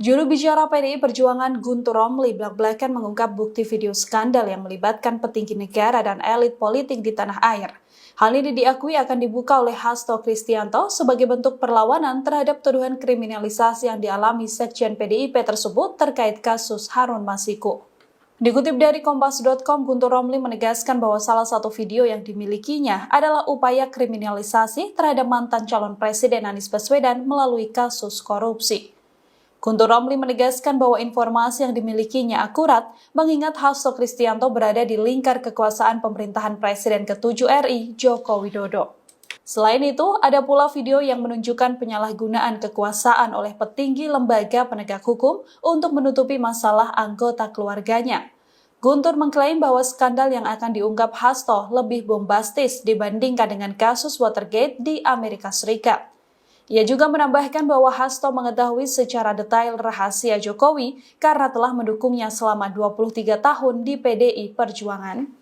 Juru bicara PDI Perjuangan Guntur Romli blak-blakan mengungkap bukti video skandal yang melibatkan petinggi negara dan elit politik di tanah air. Hal ini diakui akan dibuka oleh Hasto Kristianto sebagai bentuk perlawanan terhadap tuduhan kriminalisasi yang dialami Sekjen PDIP tersebut terkait kasus Harun Masiku. Dikutip dari Kompas.com, Guntur Romli menegaskan bahwa salah satu video yang dimilikinya adalah upaya kriminalisasi terhadap mantan calon presiden Anies Baswedan melalui kasus korupsi. Guntur Romli menegaskan bahwa informasi yang dimilikinya akurat, mengingat Hasto Kristianto berada di lingkar kekuasaan pemerintahan Presiden ke-7 RI, Joko Widodo. Selain itu, ada pula video yang menunjukkan penyalahgunaan kekuasaan oleh petinggi lembaga penegak hukum untuk menutupi masalah anggota keluarganya. Guntur mengklaim bahwa skandal yang akan diungkap Hasto lebih bombastis dibandingkan dengan kasus Watergate di Amerika Serikat. Ia juga menambahkan bahwa Hasto mengetahui secara detail rahasia Jokowi karena telah mendukungnya selama 23 tahun di PDI Perjuangan.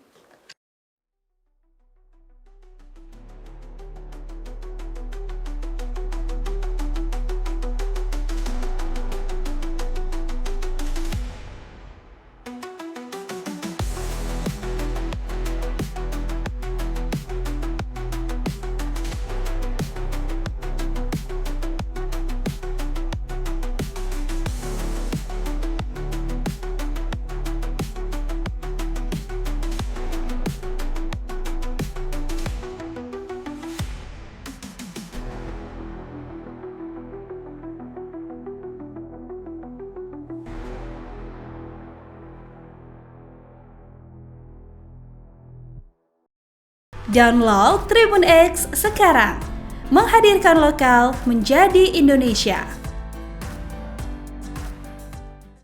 Download Tribun X sekarang, menghadirkan lokal menjadi Indonesia.